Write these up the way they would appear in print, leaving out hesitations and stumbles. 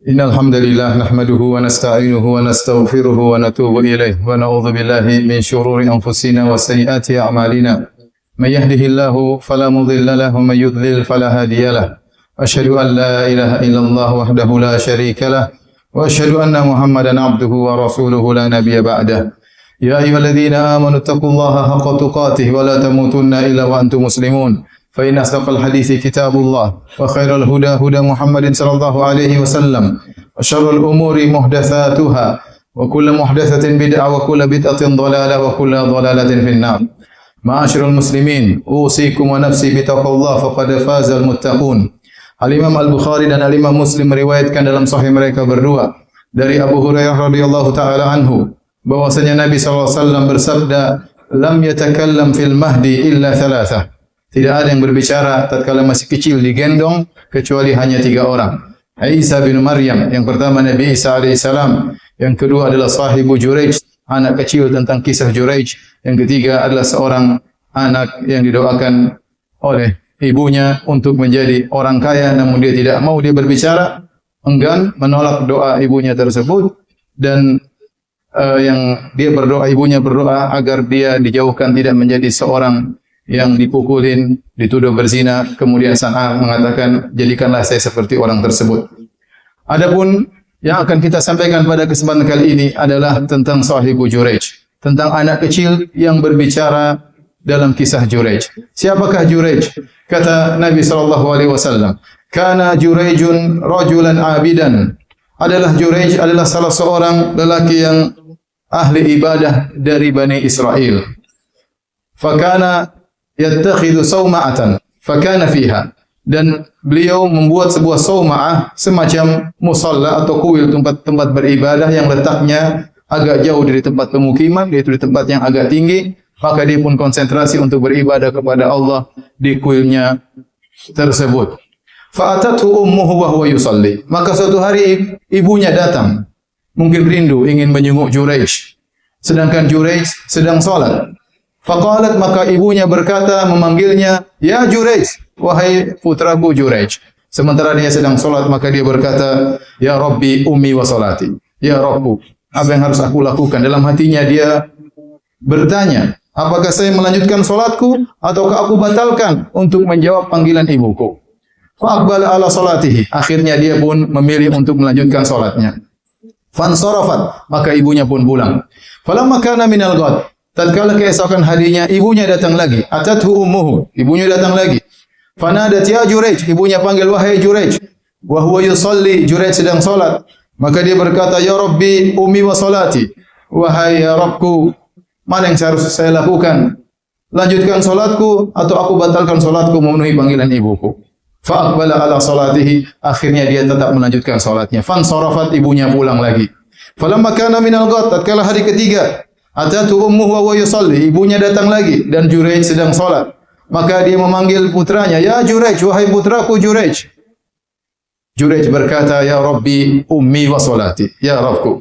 Innal hamdalillah nahmaduhu wa nasta'inuhu wa nastaghfiruhu wa natubu ilayh wa na'udzu billahi min shururi anfusina wa sayyiati a'malina. May yahdihillahu fala mudilla lahu wa may yudlil fala hadiya lahu. Asyhadu an la ilaha illallah wahdahu la syarika lahu wa asyhadu anna Muhammadan 'abduhu wa rasuluhu la nabiyya ba'dahu. Ya ayyuhalladzina amanu taqullaha haqqa tuqatih wa la tamutunna illa wa antum muslimun. Fa inna asdaqal hadithi kitabullah wa khairal huda huda Muhammadin sallallahu alaihi wasallam wa syarrul umuri muhdatsatuha wa kullu muhdatsatin bid'ah wa kullu bid'atin dhalalah wa kullu dhalalatin finnar. Ma'asyiral muslimin, usikum wa nafsi bitaqwallah faqad fazal muttaqun. Al-Imam Al-Bukhari dan Al-Imam Muslim meriwayatkan dalam sahih mereka berdua dari Abu Hurairah radhiyallahu taala anhu bahwasanya Nabi sallallahu alaihi wasallam bersabda, "Lam yatakallam fil mahdi illa thalathah." Tidak ada yang berbicara tatkala masih kecil digendong kecuali hanya 3 orang. Isa bin Maryam, yang pertama Nabi Isa alaihissalam, yang kedua adalah sahibu Juraij, anak kecil tentang kisah Juraij, yang ketiga adalah seorang anak yang didoakan oleh ibunya untuk menjadi orang kaya, namun dia tidak mau, dia berbicara, enggan, menolak doa ibunya tersebut, dan yang dia berdoa, ibunya berdoa agar dia dijauhkan tidak menjadi seorang yang dipukulin, dituduh berzina. Kemudian sang mengatakan, jadikanlah saya seperti orang tersebut. Adapun yang akan kita sampaikan pada kesempatan kali ini adalah tentang sahibu Juraij, tentang anak kecil yang berbicara dalam kisah Juraij. Siapakah Juraij? Kata Nabi SAW, "Kana Juraijun rajulan abidan." Adalah Juraij adalah salah seorang lelaki yang ahli ibadah dari Bani Israel. Fakana yattakhidhu sawma'atan fakana fiha, dan beliau membuat sebuah sawma'ah, semacam musalla atau kuil, tempat beribadah yang letaknya agak jauh dari tempat pemukiman, yaitu di tempat yang agak tinggi. Maka dia pun konsentrasi untuk beribadah kepada Allah di kuilnya tersebut. Fa'atathu ummuhu wa huwa yusalli. Maka suatu hari ibunya datang, mungkin rindu ingin menyenguk Juraij, sedangkan Juraij sedang salat. Faqalat, maka ibunya berkata, memanggilnya, "Ya Juraij, wahai putraku Juraij." Sementara dia sedang salat, maka dia berkata, "Ya Rabbi ummi wa salati." Ya Rabbu, apa yang harus aku lakukan? Dalam hatinya dia bertanya, apakah saya melanjutkan salatku ataukah aku batalkan untuk menjawab panggilan ibuku? Fa'aqbala ala salatihi. Akhirnya dia pun memilih untuk melanjutkan salatnya. Fansarafat, maka ibunya pun pulang. Falamma kana minal ghad, tatkala keesokan harinya ibunya datang lagi. Atathu ummuhu, ibunya datang lagi. Fanadat ya Juraij, ibunya panggil, wahai Juraij. Wa huwa yusalli, Juraij sedang salat. Maka dia berkata, "Ya Rabbi ummi wa salati." Wahai ya Rabbku, mana yang harus saya lakukan? Lanjutkan salatku atau aku batalkan salatku memenuhi panggilan ibuku? Fa'aqbala ala salatihi, akhirnya dia tetap melanjutkan salatnya. Fansarafat, ibunya pulang lagi. Falamma kana minal ghad, tatkala hari ketiga, atatu ummuhu wa huwa yusalli, ibunya datang lagi dan Juraij sedang salat. Maka dia memanggil putranya, "Ya Juraij, wahai putraku Juraij." Juraij berkata, "Ya Rabbi ummi wa salati." Ya Rabbku,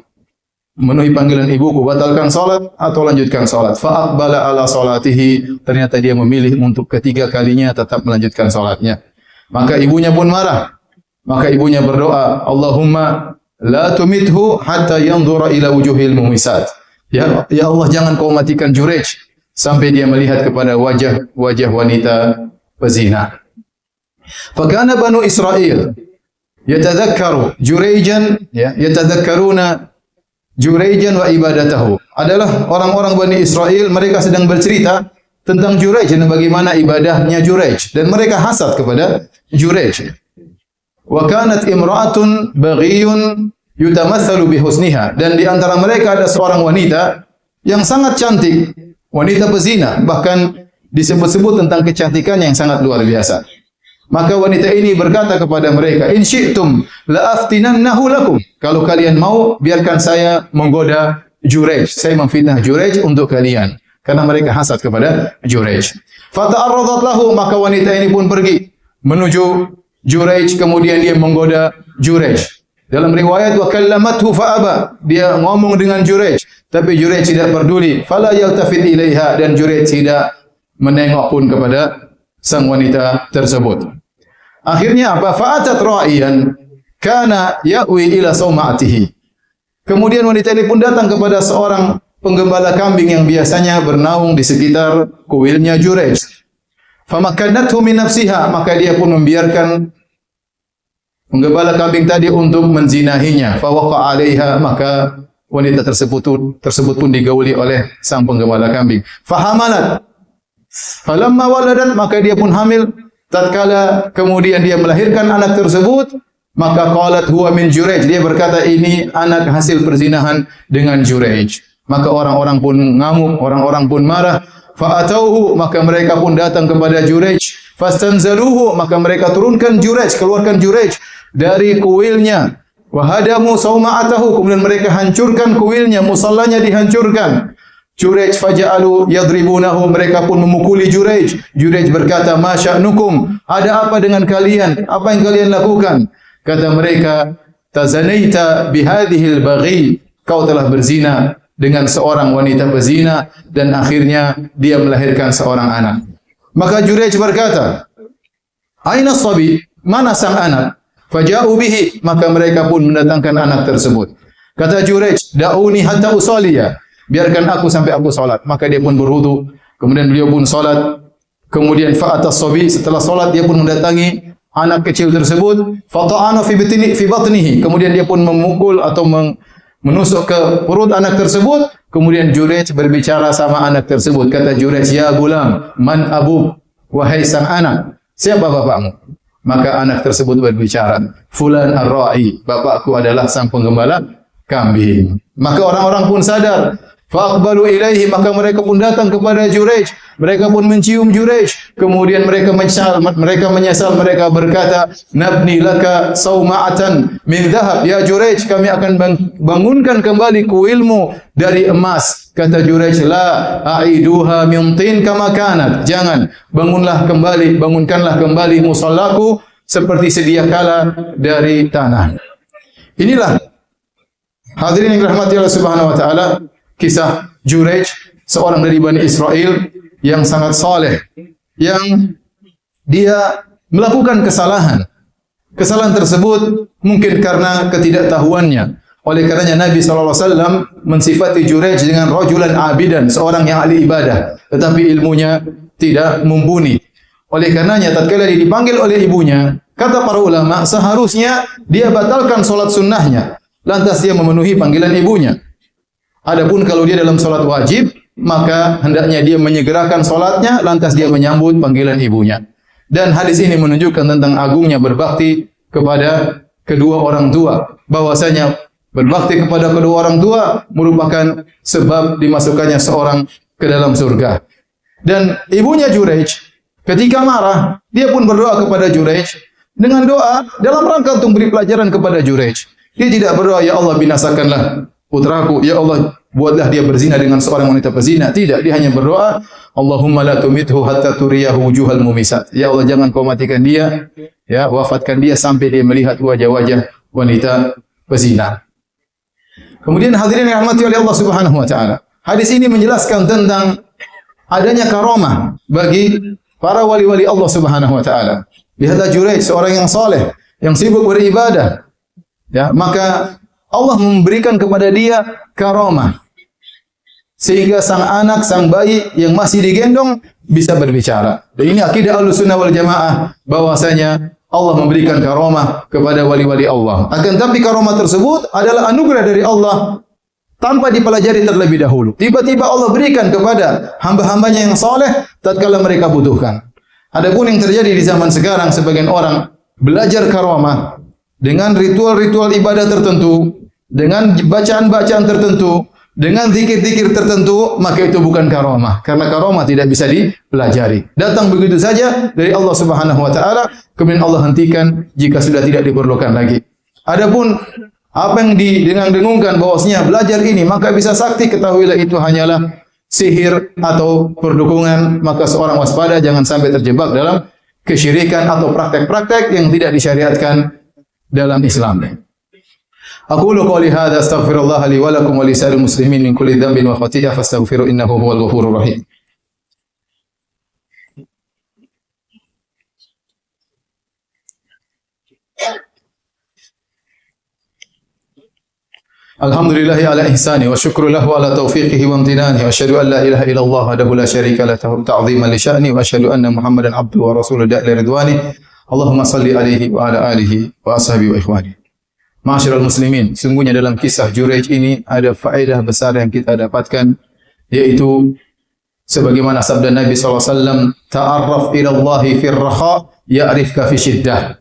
memenuhi panggilan ibuku, batalkan salat atau lanjutkan salat. Fa'aqbala ala salatihi, ternyata dia memilih untuk ketiga kalinya tetap melanjutkan salatnya. Maka ibunya pun marah. Maka ibunya berdoa, "Allahumma la tumithu hatta yanzura ila wujuhil mumisat." Ya Allah, jangan kau matikan Juraij sampai dia melihat kepada wajah wanita pezina. Fakana Banu Israel yatadzakkaru Juraijan, yatadzakkaruna Juraijan wa ibadatahu. Adalah orang-orang Bani Israel, mereka sedang bercerita tentang Juraij dan bagaimana ibadahnya Juraij, dan mereka hasad kepada Juraij. Wa kanat imra'atun baghiyun yutamatsalu bi husniha, dan di antara mereka ada seorang wanita yang sangat cantik, wanita pezina, bahkan disebut-sebut tentang kecantikannya yang sangat luar biasa. Maka wanita ini berkata kepada mereka, "In syi'tum la aftinannahu lakum." Kalau kalian mau, biarkan saya menggoda Juraij, saya memfitnah Juraij untuk kalian, karena mereka hasad kepada Juraij. Fata'arradat lahu, maka wanita ini pun pergi menuju Juraij, kemudian dia menggoda Juraij. Dalam riwayat, wa kallamathu fa'aba, dia ngomong dengan Juraij, tapi Juraij tidak peduli. Fala yaltafit ilaiha, dan Juraij tidak menengok pun kepada sang wanita tersebut. Akhirnya apa? Fa'atat ra'iyan, kana ya'wi ila sauma'atihi. Kemudian wanita ini pun datang kepada seorang penggembala kambing yang biasanya bernaung di sekitar kuilnya Jurej. Famakkanathu min nafsiha, maka dia pun membiarkan penggembala kambing tadi untuk menzinahinya. Fawaqa 'alaiha, maka wanita tersebut pun digauli oleh sang penggembala kambing. Fahamalat, falamma waladat, maka dia pun hamil. Tatkala kemudian dia melahirkan anak tersebut, maka qalat huwa min Jurej, dia berkata ini anak hasil perzinahan dengan Jurej. Maka orang-orang pun ngamuk, orang-orang pun marah. Fa'atauhu, maka mereka pun datang kepada Jurej. Fastanzaluhu, maka mereka turunkan Jurej, keluarkan Jurej dari kuilnya. Wahadamu sauma'atahu, kemudian mereka hancurkan kuilnya, musallanya dihancurkan. Jurej faja'alu yadribunahu, mereka pun memukuli Jurej. Jurej berkata, ma sya'nukum, ada apa dengan kalian? Apa yang kalian lakukan? Kata mereka, tazanaita bihadhil baghi, kau telah berzina dengan seorang wanita pezina dan akhirnya dia melahirkan seorang anak. Maka Jurej berkata, aina sabi, mana sang anak? Faja'u bihi, maka mereka pun mendatangkan anak tersebut. Kata Jurej, da'uni hatta usaliya, biarkan aku sampai aku salat. Maka dia pun berwudu, kemudian beliau pun salat. Kemudian fa'atas sabi, setelah salat dia pun mendatangi anak kecil tersebut. Fata'ana fi batnihi, kemudian dia pun memukul atau menusuk ke perut anak tersebut. Kemudian Jurej berbicara sama anak tersebut. Kata Jurej, ya gulam, man abu, wahai sang anak, siapa bapakmu? Maka anak tersebut berbicara, fulan ar-ra'i, bapakku adalah sang penggembala kambing. Maka orang-orang pun sadar. Faqbalu ilaihi, maka mereka pun datang kepada Jurej. Mereka pun mencium Jurej. Kemudian mereka menyesal, mereka berkata, nabni laka sauma'atan min dhahab. Ya Jurej, kami akan bangunkan kembali kuilmu dari emas. Kata Jurej, la a'iduha min tin kama kanat. Jangan, bangunkanlah kembali musallaku seperti sedia kala dari tanah. Inilah hadirin yang dirahmati Allah Subhanahu wa taala, kisah Jurej, seorang dari Bani Israel yang sangat saleh, yang dia melakukan kesalahan. Kesalahan tersebut mungkin karena ketidaktahuannya. Oleh karenanya Nabi SAW mensifati Jurej dengan rajulan abidan, seorang yang ahli ibadah, tetapi ilmunya tidak mumpuni. Oleh karenanya tatkala dia dipanggil oleh ibunya, kata para ulama, seharusnya dia batalkan solat sunnahnya, lantas dia memenuhi panggilan ibunya. Adapun kalau dia dalam solat wajib, maka hendaknya dia menyegerakan solatnya, lantas dia menyambut panggilan ibunya. Dan hadis ini menunjukkan tentang agungnya berbakti kepada kedua orang tua. Bahwasanya berbakti kepada kedua orang tua merupakan sebab dimasukkannya seorang ke dalam surga. Dan ibunya Jurej, ketika marah, dia pun berdoa kepada Jurej dengan doa dalam rangka untuk beri pelajaran kepada Jurej. Dia tidak berdoa, ya Allah binasakanlah putraku, ya Allah buatlah dia berzina dengan seorang wanita pezina. Tidak, dia hanya berdoa, Allahumma la tumithu hatta turiyahu wujuhal mumisat. Ya Allah, jangan kau matikan dia, ya, wafatkan dia sampai dia melihat wajah-wajah wanita pezina. Kemudian hadirin yang dirahmati oleh Allah Subhanahu wa taala, hadis ini menjelaskan tentang adanya karamah bagi para wali-wali Allah Subhanahu wa taala. Lihatlah Jurej, seorang yang saleh, yang sibuk beribadah. Ya, maka Allah memberikan kepada dia karamah, sehingga sang anak, sang bayi yang masih digendong bisa berbicara. Dan ini akidah Ahlussunnah wal Jamaah, bahwasanya Allah memberikan karamah kepada wali-wali Allah. Akan tapi karamah tersebut adalah anugerah dari Allah tanpa dipelajari terlebih dahulu. Tiba-tiba Allah berikan kepada hamba-hambanya yang saleh tatkala mereka butuhkan. Adapun yang terjadi di zaman sekarang, sebagian orang belajar karamah dengan ritual-ritual ibadah tertentu, dengan bacaan-bacaan tertentu, dengan zikir-zikir tertentu, maka itu bukan karamah. Karena karamah tidak bisa dipelajari. Datang begitu saja dari Allah Subhanahu wa taala, kemudian Allah hentikan jika sudah tidak diperlukan lagi. Adapun apa yang didengung-dengungkan bahwasanya belajar ini maka bisa sakti, ketahuilah itu hanyalah sihir atau perdukungan. Maka seorang waspada jangan sampai terjebak dalam kesyirikan atau praktek-praktek yang tidak disyariatkan dalam Islam. Aqulu qouli hadza astaghfirullah li wa lakum wa li sa'iril muslimin min kulli dhanbin wa khati'ah fastaghfiru innahu huwal ghafurur rahim. Alhamdulillahi ala ihsani wa syukru lahu ala taufiqihi wa amtinani wa asyhadu an la ilaha illallah wahdahu la syarika lah ta'ziman li sya'ni wa asyhadu anna Muhammadan abduhu wa rasuluhu da'ila ridwani. Allahumma salli alaihi wa ala alihi wa ashabihi wa ikhwani. Ma'asyiral muslimin, sungguhnya dalam kisah Juraij ini ada faedah besar yang kita dapatkan, yaitu sebagaimana sabda Nabi SAW, ta'arraf ila Allahi fir raha ya'rifka fi syiddah.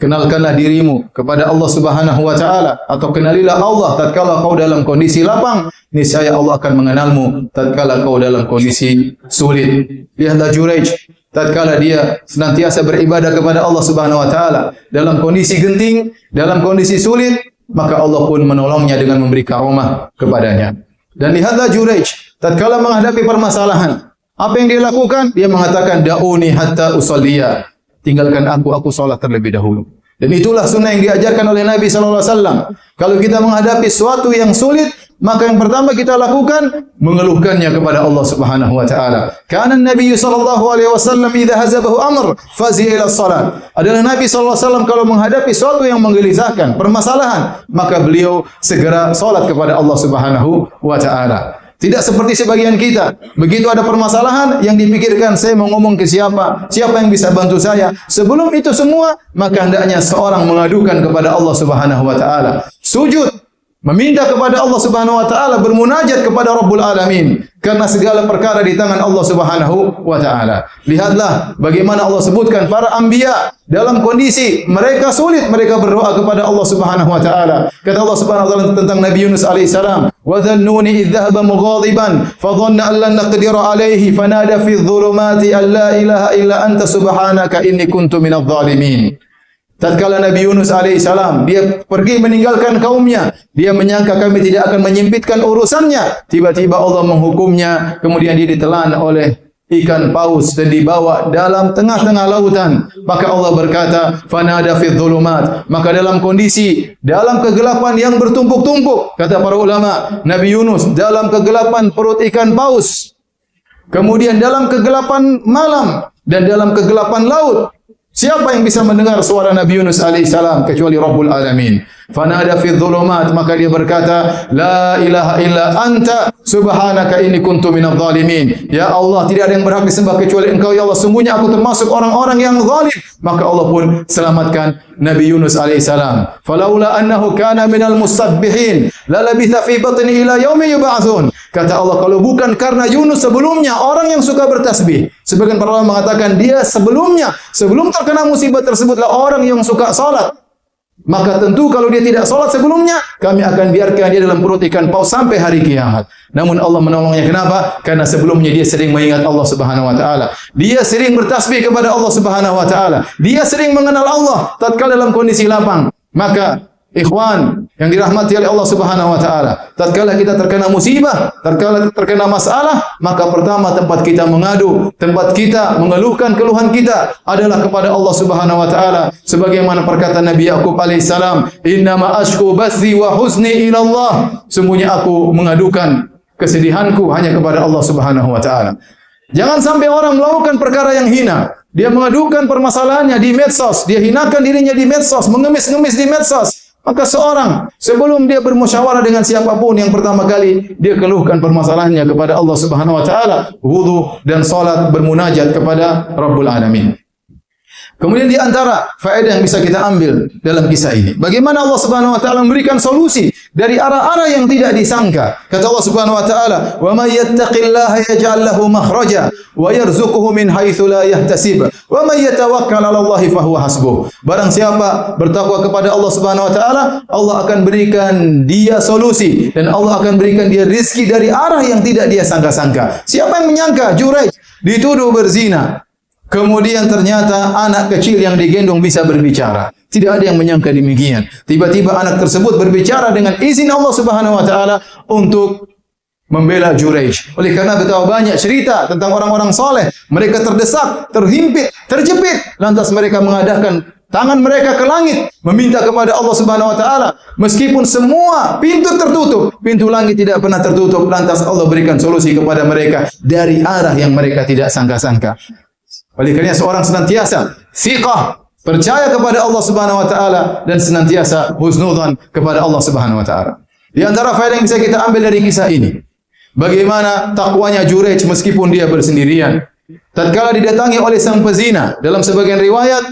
Kenalkanlah dirimu kepada Allah Subhanahu wa taala, atau kenalilah Allah tatkala kau dalam kondisi lapang, niscaya Allah akan mengenalmu tatkala kau dalam kondisi sulit. Lihatlah Juraij, tatkala dia senantiasa beribadah kepada Allah Subhanahu wa taala dalam kondisi genting, dalam kondisi sulit, maka Allah pun menolongnya dengan memberi karomah kepadanya. Dan lihatlah Juraij, tatkala menghadapi permasalahan, apa yang dia lakukan? Dia mengatakan, da'uni hatta usalliya. Tinggalkan aku salat terlebih dahulu. Dan itulah sunnah yang diajarkan oleh Nabi SAW. Kalau kita menghadapi sesuatu yang sulit, maka yang pertama kita lakukan, mengeluhkannya kepada Allah Subhanahu wa taala. Kana Nabi SAW idza hazabahu amr fazi'a ila salat. Adalah Nabi SAW kalau menghadapi sesuatu yang menggelisahkan, permasalahan, maka beliau segera salat kepada Allah Subhanahu wa taala. Tidak seperti sebagian kita. Begitu ada permasalahan yang dipikirkan, saya mau ngomong ke siapa? Siapa yang bisa bantu saya? Sebelum itu semua, maka hendaknya seorang mengadukan kepada Allah Subhanahu wa taala. Sujud, meminta kepada Allah Subhanahu wa taala, bermunajat kepada Rabbul Alamin, karena segala perkara di tangan Allah Subhanahu wa taala. Lihatlah bagaimana Allah sebutkan para anbiya dalam kondisi mereka sulit, mereka berdoa kepada Allah Subhanahu wa taala. Kata Allah Subhanahu wa taala tentang Nabi Yunus alaihi salam, "Wa dhannuni idh dhahaba mughadiban fa dhanna an lan naqdira alaihi fanada fi dhulumati an la ilaha illa anta subhanaka inni kuntu minadh dhalimin." Tatkala Nabi Yunus alaihissalam dia pergi meninggalkan kaumnya, dia menyangka kami tidak akan menyempitkan urusannya. Tiba-tiba Allah menghukumnya, kemudian dia ditelan oleh ikan paus dan dibawa dalam tengah-tengah lautan. Maka Allah berkata, "Fanada fi dhulumat." Maka dalam kondisi dalam kegelapan yang bertumpuk-tumpuk, kata para ulama, Nabi Yunus dalam kegelapan perut ikan paus, kemudian dalam kegelapan malam dan dalam kegelapan laut. Siapa yang bisa mendengar suara Nabi Yunus alaihissalam kecuali Rabbul Alamin? Fanada fi dhulumat, maka dia berkata, la ilaha illa anta subhanaka inni kuntu minadh dhalimin. Ya Allah, tidak ada yang berhak disembah kecuali Engkau ya Allah, sungguhnya aku termasuk orang-orang yang zalim. Maka Allah pun selamatkan Nabi Yunus alaihissalam. Falaula annahu kana minal musabbihin la labitha fi batni ila yaumi yub'atsun. Kata Allah, kalau bukan karena Yunus sebelumnya orang yang suka bertasbih. Sebagian para ulama mengatakan dia sebelumnya, sebelum terkena musibah tersebutlah orang yang suka salat. Maka tentu kalau dia tidak salat sebelumnya, kami akan biarkan dia dalam perut ikan paus sampai hari kiamat. Namun Allah menolongnya. Kenapa? Karena sebelumnya dia sering mengingat Allah Subhanahu wa taala. Dia sering bertasbih kepada Allah Subhanahu wa taala. Dia sering mengenal Allah tatkala dalam kondisi lapang. Maka ikhwan yang dirahmati oleh Allah Subhanahu wa taala, tatkala kita terkena musibah, tatkala terkena masalah, maka pertama tempat kita mengadu, tempat kita mengeluhkan keluhan kita adalah kepada Allah Subhanahu wa taala. Sebagaimana perkataan Nabi Yakub alaihissalam, "Innama ashku bathi wa huzni ila Allah." Sungguhnya aku mengadukan kesedihanku hanya kepada Allah Subhanahu wa taala. Jangan sampai orang melakukan perkara yang hina. Dia mengadukan permasalahannya di medsos, dia hinakan dirinya di medsos, mengemis-ngemis di medsos. Maka seorang sebelum dia bermusyawarah dengan siapapun, yang pertama kali dia keluhkan permasalahannya kepada Allah Subhanahu wa taala, wudu dan salat bermunajat kepada Rabbul Alamin. Kemudian di antara faedah yang bisa kita ambil dalam kisah ini, bagaimana Allah Subhanahu wa taala memberikan solusi dari arah-arah yang tidak disangka. Kata Allah Subhanahu wa taala, "Wa may yattaqillaha yaj'al lahu makhraja wa yarzuquhu min haitsu la yahtasib. Wa may yatawakkal 'ala Allahi fa huwa hasbuh." Barang siapa bertakwa kepada Allah Subhanahu wa taala, Allah akan berikan dia solusi dan Allah akan berikan dia rezeki dari arah yang tidak dia sangka-sangka. Siapa yang menyangka Juraij dituduh berzina, kemudian ternyata anak kecil yang digendong bisa berbicara. Tidak ada yang menyangka demikian. Tiba-tiba anak tersebut berbicara dengan izin Allah Subhanahu wa taala untuk membela Juraij. Oleh karena betapa banyak cerita tentang orang-orang soleh, mereka terdesak, terhimpit, terjepit, lantas mereka mengadakan tangan mereka ke langit, meminta kepada Allah Subhanahu wa taala. Meskipun semua pintu tertutup, pintu langit tidak pernah tertutup, lantas Allah berikan solusi kepada mereka dari arah yang mereka tidak sangka-sangka. Oleh karena seorang senantiasa thiqah, percaya kepada Allah Subhanahu wa taala dan senantiasa husnudzan kepada Allah Subhanahu wa taala. Di antara faedah yang bisa kita ambil dari kisah ini, bagaimana takwanya Juraij meskipun dia bersendirian. Tatkala didatangi oleh sang pezina, dalam sebagian riwayat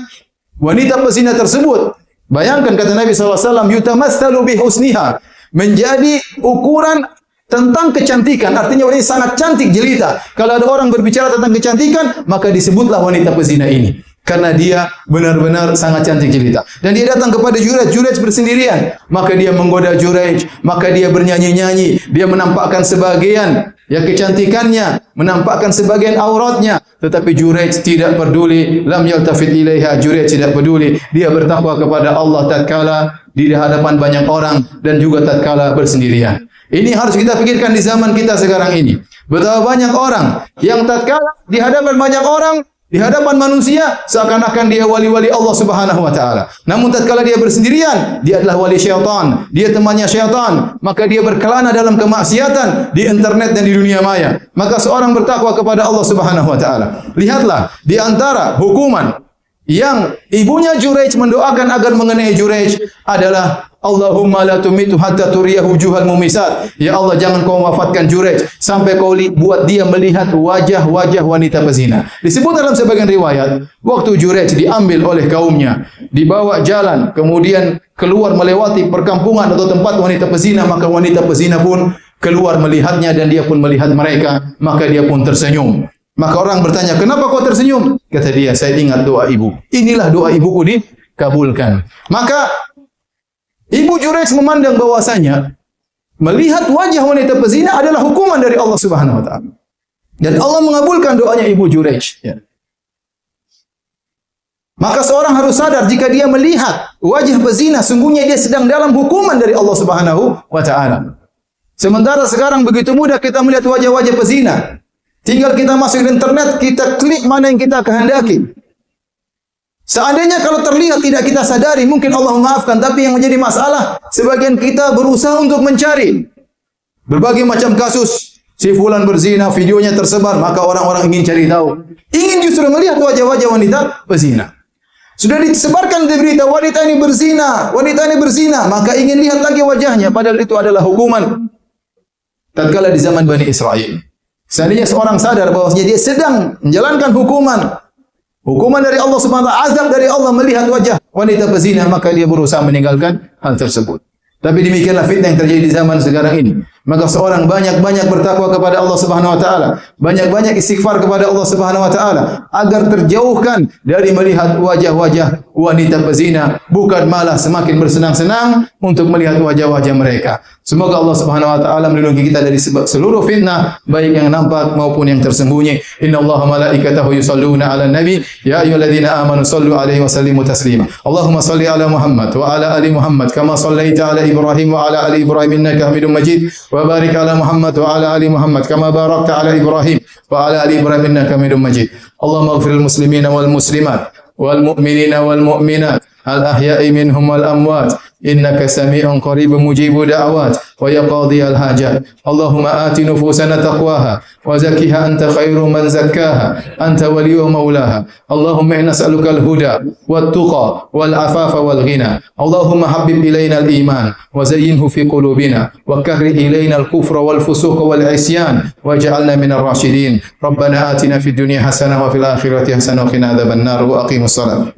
wanita pezina tersebut, bayangkan kata Nabi SAW, yutamatsalu bi husniha, menjadi ukuran tentang kecantikan. Artinya wanita sangat cantik jelita. Kalau ada orang berbicara tentang kecantikan, maka disebutlah wanita pezina ini. Karena dia benar-benar sangat cantik jelita. Dan dia datang kepada Juraij. Juraij bersendirian. Maka dia menggoda Juraij. Maka dia bernyanyi-nyanyi. Dia menampakkan sebagian kecantikannya. Menampakkan sebagian auratnya. Tetapi Juraij tidak peduli. Lam yaltafit ilaiha. Juraij tidak peduli. Dia bertakwa kepada Allah tatkala di hadapan banyak orang. Dan juga tatkala bersendirian. Ini harus kita pikirkan di zaman kita sekarang ini. Betapa banyak orang yang tatkala di hadapan banyak orang, di hadapan manusia, seakan-akan dia wali-wali Allah Subhanahu wa taala. Namun tatkala dia bersendirian, dia adalah wali syaitan, dia temannya syaitan, maka dia berkelana dalam kemaksiatan di internet dan di dunia maya. Maka seorang bertakwa kepada Allah Subhanahu wa taala. Lihatlah di antara hukuman yang ibunya Juraij mendoakan agar mengenai Juraij adalah Allahumma la tumitu hatta turiyahu wujuhal mumisat. Ya Allah, jangan kau wafatkan Juraij sampai kau buat dia melihat wajah-wajah wanita pezina. Disebut dalam sebagian riwayat, waktu Juraij diambil oleh kaumnya, dibawa jalan, kemudian keluar melewati perkampungan atau tempat wanita pezina, maka wanita pezina pun keluar melihatnya dan dia pun melihat mereka, maka dia pun tersenyum. Maka orang bertanya, kenapa kau tersenyum? Kata dia, saya ingat doa ibu. Inilah doa ibuku dikabulkan. Maka ibu Juraij memandang bahwasanya melihat wajah wanita pezina adalah hukuman dari Allah Subhanahu wa taala. Dan Allah mengabulkan doanya ibu Juraij. Ya. Maka seorang harus sadar jika dia melihat wajah pezina, sungguhnya dia sedang dalam hukuman dari Allah Subhanahu wa taala. Sementara sekarang begitu mudah kita melihat wajah-wajah pezina. Tinggal kita masuk ke internet, kita klik mana yang kita kehendaki. Seandainya kalau terlihat tidak kita sadari, mungkin Allah memaafkan. Tapi yang menjadi masalah, sebagian kita berusaha untuk mencari berbagai macam kasus. Si fulan berzina, videonya tersebar, maka orang-orang ingin cari tahu. Ingin justru melihat wajah-wajah wanita berzina. Sudah disebarkan di berita, wanita ini berzina, maka ingin lihat lagi wajahnya, padahal itu adalah hukuman. Tatkala di zaman Bani Israel, seandainya seorang sadar bahwasanya dia sedang menjalankan hukuman dari Allah Subhanahu wa taala, azab dari Allah melihat wajah wanita pezina, maka dia berusaha meninggalkan hal tersebut. Tapi demikianlah fitnah yang terjadi di zaman sekarang ini. Maka seorang banyak-banyak bertakwa kepada Allah Subhanahu wa taala, banyak-banyak istighfar kepada Allah Subhanahu wa taala agar terjauhkan dari melihat wajah-wajah wanita pezina, bukan malah semakin bersenang-senang untuk melihat wajah-wajah mereka. Semoga Allah Subhanahu wa taala melindungi kita dari seluruh fitnah, baik yang nampak maupun yang tersembunyi. Innallaha malaikatahu yusholluna 'alan nabi, ya ayyuhalladzina amanu shallu 'alaihi wa sallimu taslima. Allahumma shalli 'ala Muhammad wa 'ala ali Muhammad kama shallaita 'ala Ibrahim wa 'ala ali Ibrahim innaka Hamidum Majid. Wa barik 'ala Muhammad wa 'ala ali Muhammad kama barakta 'ala Ibrahim wa 'ala ali Ibrahim innaka Hamidum Majid. Allahumma ighfir lil muslimina wal muslimat wal mu'minina wal mu'minat al ahya'i minhum wal amwat innaka sami'un qaribun mujibud da'awat wa ya qadhiyal hajat. Allahumma ati nufusana taqwaha wa zakkiha anta khairu man zakkaha anta waliyyu maulaha. Allahumma inna nas'aluka al-huda wat tuqa wal afafa wal ghina. Allahumma habbib ilayna al-iman wa zayyinhu fi qulubina wa karrih ilayna al-kufra wal fusuqa wal isyan waj'alna minar rasyidin. Rabbana atina fid dunya hasanah wa fil akhirati hasanah wa qina adzabannar wa aqimus salat.